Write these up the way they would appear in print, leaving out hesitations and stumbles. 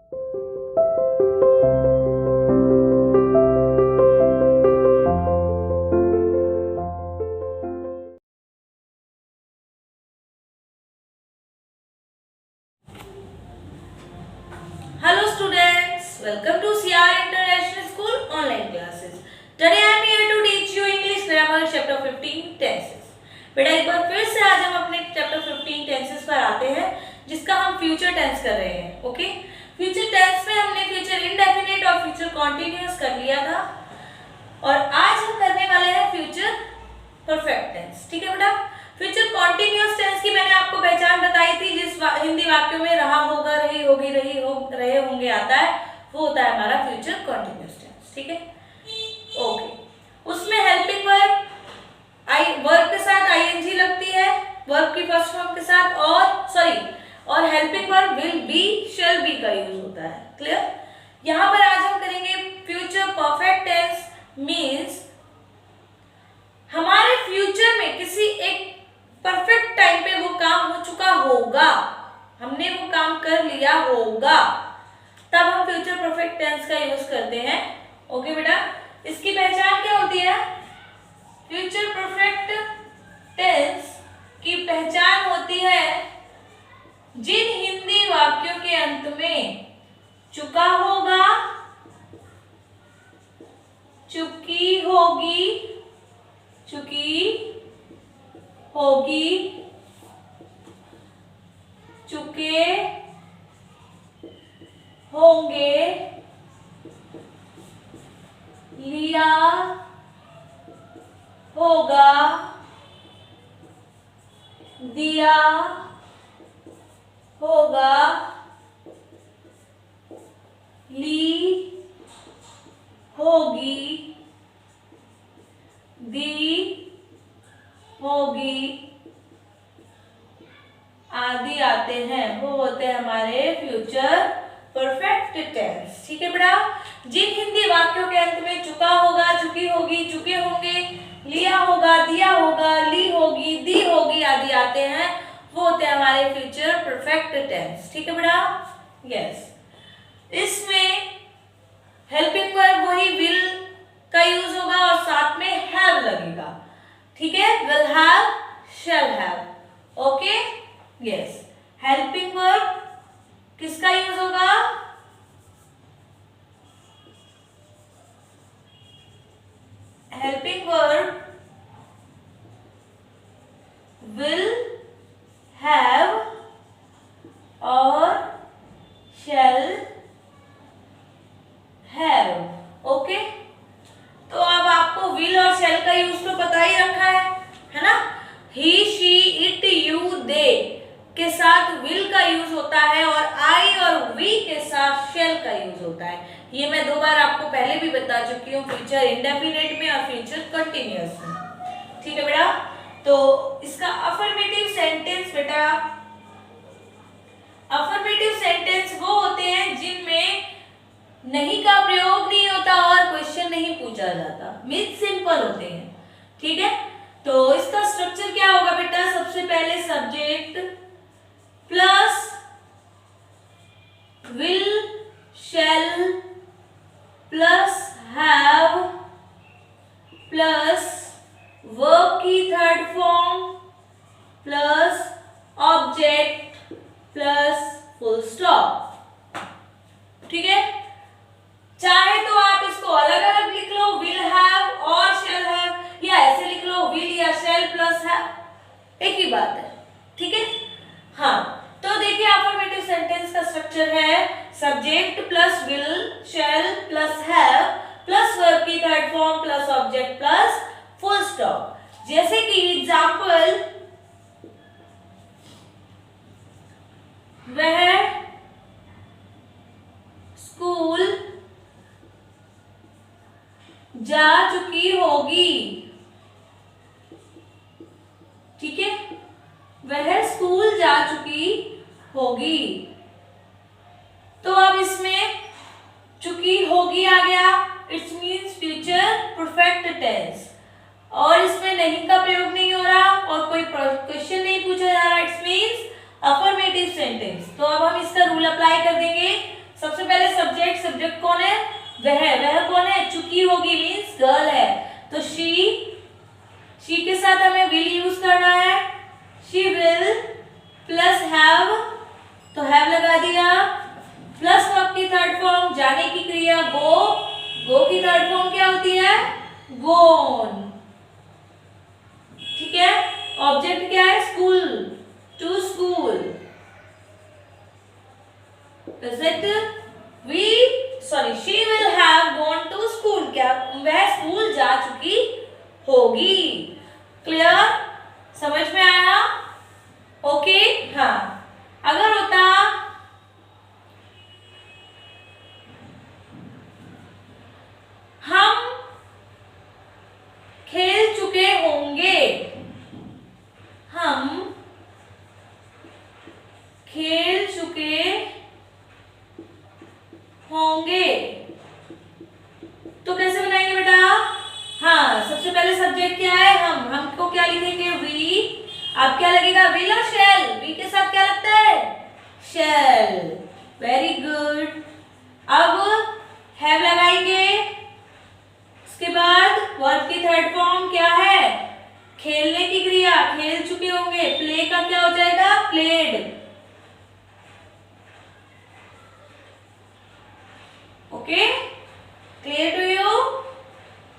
Hello students, welcome to CR International School online classes. Today I am here to teach you English grammar chapter 15 tenses. बेटा एक बार फिर से आज हम अपने चैप्टर 15 टेंसेस पर आते हैं जिसका हम फ्यूचर टेंस कर रहे हैं. ओके, फ्यूचर टेंस में हमने फ्यूचर इंडेफिनिट और फ्यूचर कॉन्टिन्यूअस कर लिया था और आज हम करने वाले हैं फ्यूचर परफेक्ट टेंस. ठीक है बेटा, फ्यूचर कॉन्टिन्यूअस टेंस की मैंने आपको पहचान बताई थी. जिस हिंदी वाक्यों में रहा होगा, रही होगी, रहे होंगे आता है, वो होता है हमारा फ्यूचर कॉन्टिन्यूअस टेंस. ठीक है, ओके. उसमें हेल्पिंग वर्ब वर्ब के साथ आईएनजी लगती है, वर्ब की फर्स्ट फॉर्म के साथ, और helping verb will be, shall be का यूज होता है. क्लियर? यहाँ पर आज हम करेंगे फ्यूचर परफेक्ट टेंस. मीन्स हमारे फ्यूचर में किसी एक परफेक्ट टाइम पे वो काम हो चुका होगा, हमने वो काम कर लिया होगा, तब हम फ्यूचर परफेक्ट टेंस का यूज करते हैं. ओके बेटा, इसकी पहचान क्या होती है? फ्यूचर परफेक्ट टेंस की पहचान होती है जिन हिंदी वाक्यों के अंत में चुका होगा, चुकी होगी, चुकी होगी, चुके होंगे, लिया होगा, दिया होगा, ली होगी, दी होगी आदि आते हैं. वो होते हैं हमारे फ्यूचर परफेक्ट टेंस. ठीक है बेटा, जिन हिंदी वाक्यों के अंत में चुका होगा, चुकी होगी, चुके होंगे, लिया होगा, दिया होगा, ली होगी, दी होगी आदि आते हैं, वो होते हैं हमारे फ्यूचर परफेक्ट टेंस. ठीक है बेटा, यस. इसमें हेल्पिंग वर्ब वही विल का यूज होगा और साथ में हैव लगेगा. ठीक है, will have, shall have. Okay, yes. Helping verb किसका यूज होगा? हेल्पिंग वर्ब विल हैव और शैल हैव. ओके, तो अब आपको विल और शैल का यूज तो पता ही रखा है ना? ही, शी, इट, यू, दे के साथ विल का यूज होता है और आई और वी के साथ शैल का यूज होता है. ये मैं 2 बार आपको पहले भी बता चुकी हूँ, फ्यूचर इंडेफिनिट में और फ्यूचर कंटिन्यूअस में. ठीक है बेटा, तो इसका अफर्मेटिव सेंटेंस बेटा, अफर्मेटिव सेंटेंस वो होते हैं जिनमें नहीं का प्रयोग नहीं होता और क्वेश्चन नहीं पूछा जाता. मीन्स सिंपल होते हैं. ठीक है, तो इसका स्ट्रक्चर क्या होगा बेटा? सबसे पहले subject plus will, shall plus have plus verb की third form plus object plus full stop. ठीक है, चाहे तो आप इसको अलग अलग लिख लो, विल हैव और शैल हैव, या ऐसे लिख लो विल या शैल प्लस हैव, एक ही बात है. ठीक है, हाँ. तो देखिए अफर्मेटिव सेंटेंस का स्ट्रक्चर है subject plus will, shall plus have plus verb की third form plus object plus full stop. जैसे कि एग्जाम्पल, वह स्कूल जा चुकी होगी. ठीक है, वह स्कूल जा चुकी होगी. तो अब इसमें चुकी होगी आ गया, it's means future perfect tense, और इसमें नहीं का प्रयोग नहीं हो रहा और कोई क्वेश्चन नहीं पूछा जा रहा, इट्स मीन्स अफर्मेटिव सेंटेंस. तो अब हम इसका रूल अप्लाई कर देंगे. सबसे पहले सब्जेक्ट, सब्जेक्ट कौन है? वह कौन है? चुकी होगी मीन्स गर्ल है, तो शी के साथ हमें विल यूज करना है। शी विल प्लस हैव, तो हैव लगा दिया, प्लस वर्ब की थर्ड फॉर्म जाने की क्रिया गो की थर्ड फॉर्म क्या होती है? गोन। ठीक है, ऑब्जेक्ट क्या है? School, to school. She will have gone to school. क्या वह स्कूल जा चुकी होगी? क्लियर? समझ में आया? ओके, हाँ। अगर होता हम खेल चुके होंगे, हम खेल चुके होंगे, तो कैसे बनाएंगे बेटा? हाँ, सबसे पहले सब्जेक्ट क्या है? हमको क्या लिखेंगे? वी। अब क्या लगेगा? विल और शैल। वी के साथ क्या लगता है? शैल। Very good. अब हैव लगाएंगे, उसके बाद वर्ब की थर्ड फॉर्म क्या है? खेलने की क्रिया, खेल चुके होंगे। प्ले का क्या हो जाएगा? Played. Okay, clear to you?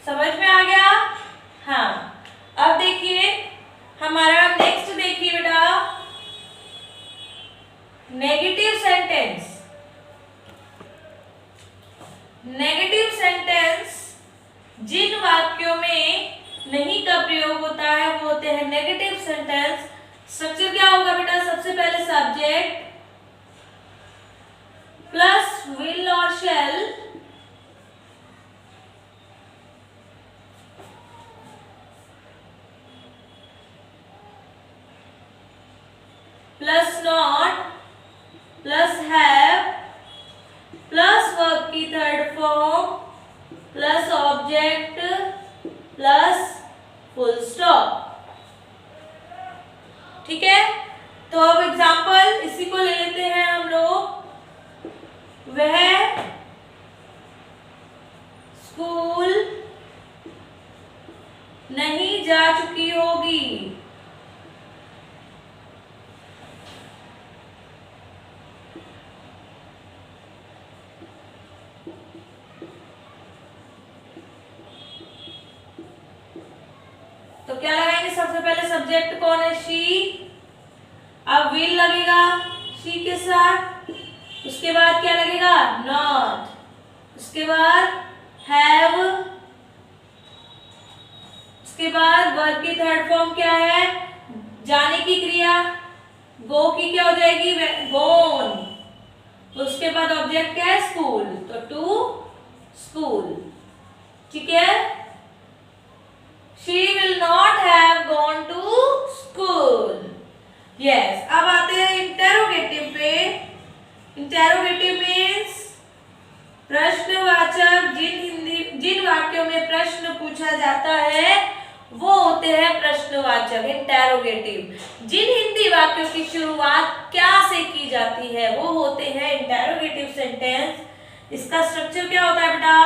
समझ में आ गया? हाँ। अब देखिए हमारा नेक्स्ट, देखिए बेटा, नेगेटिव सेंटेंस। नेगेटिव सेंटेंस जिन वाक्यों में नहीं का प्रयोग होता है वो होते हैं नेगेटिव सेंटेंस। स्ट्रक्चर क्या होगा बेटा? सबसे पहले सब्जेक्ट प्लस विल और shall, plus not, plus have, plus verb की third form, plus object, plus full stop. ठीक है, तो अब एग्जांपल इसी को ले लेते हैं हम लोग। वह स्कूल नहीं जा चुकी होगी, तो क्या लगाएंगे? सबसे पहले सब्जेक्ट कौन है? शी। अब विल लगेगा शी के साथ, उसके बाद क्या लगेगा? नॉट, उसके बाद हैव, उसके बाद वर्ब की थर्ड फॉर्म क्या है? जाने की क्रिया, गो की क्या हो जाएगी? गोन। उसके बाद ऑब्जेक्ट क्या है? स्कूल, तो टू स्कूल। ठीक है, she will not have gone to school. Yes, अब आते हैं इंटेरोगेटिव पे। इंटेरोगेटिव मीन्स प्रश्नवाचक। जिन वाक्यों में प्रश्न पूछा जाता है वो होते हैं प्रश्नवाचक, इंटेरोगेटिव। जिन हिंदी वाक्यों की शुरुआत क्या से की जाती है वो होते हैं इंटेरोगेटिव सेंटेंस। इसका स्ट्रक्चर क्या होता है बेटा?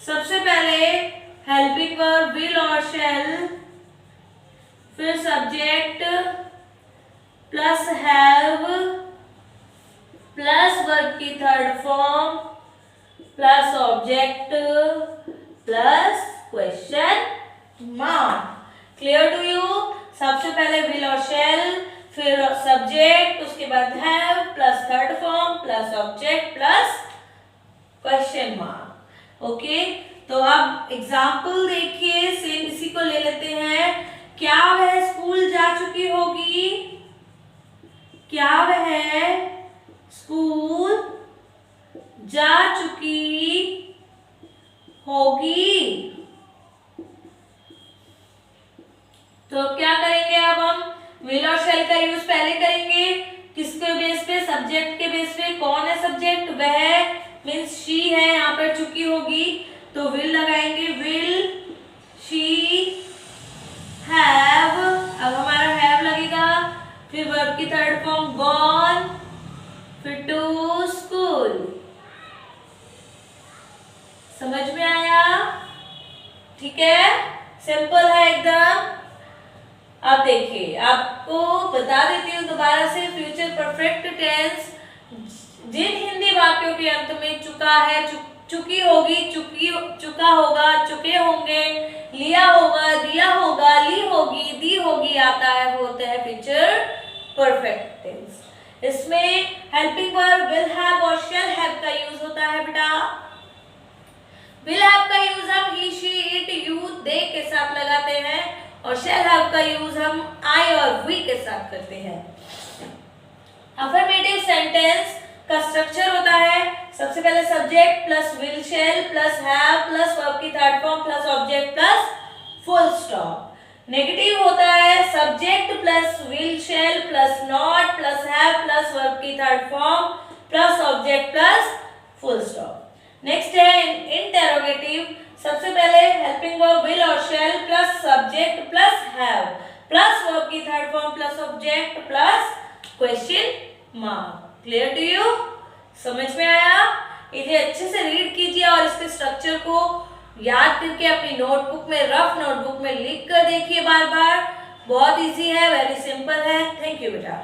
सबसे पहले हेल्पिंग वर्ब विल और शैल, फिर subject plus have, plus verb की third form, plus object, plus question mark. Clear to you? सबसे पहले विल और शैल, फिर सब्जेक्ट, उसके बाद have, plus third form, plus object, plus question mark. Okay, तो अब एग्जाम्पल देखिए, सेम इसी को ले लेते हैं। क्या वह स्कूल जा चुकी होगी? क्या वह स्कूल जा चुकी होगी? तो क्या करेंगे? अब हम विल और शैल का यूज पहले करेंगे। किसके बेस पे? सब्जेक्ट के बेस पे। कौन है सब्जेक्ट? वह मीन्स शी है, यहाँ पर चुकी होगी तो विल लगाएंगे। विल शी हैव, अब हमारा हैव लगेगा, फिर वर्ब की थर्ड फॉर्म गॉन, फिर टू स्कूल। समझ में आया? ठीक है, सिंपल है एकदम। अब देखिए, आपको बता देती हूँ दोबारा से, फ्यूचर परफेक्ट टेंस जिन हिंदी वाक्यों के अंत में चुका है, चुकी होगी, चुका होगा, चुके होंगे, लिया होगा, दिया होगा, ली होगी, दी होगी आता है, वो होता है फ्यूचर परफेक्ट टेंस। इसमें हेल्पिंग वर्ब विल हैव और शैल हैव का यूज होता है बेटा। विल हैव का यूज हम ही, शी, इट, यू, दे के साथ लगाते हैं और शैल हैव का यूज हम आई और वी के साथ करते हैं। अफर्मेटिव सेंटेंस का स्ट्रक्चर होता है, सबसे पहले subject plus will shall plus have plus verb की third form plus object plus full stop. Negative होता है subject plus will shall plus not plus have plus verb की third form plus object plus full stop. Next है interrogative, सबसे पहले helping verb will और shall plus subject plus have plus verb की third form plus object plus question mark. Clear to you? समझ में आया? इसे अच्छे से रीड कीजिए और इसके स्ट्रक्चर को याद करके अपनी नोटबुक में, रफ नोटबुक में लिख कर देखिए बार बार। बहुत इजी है, वेरी सिंपल है। थैंक यू बेटा।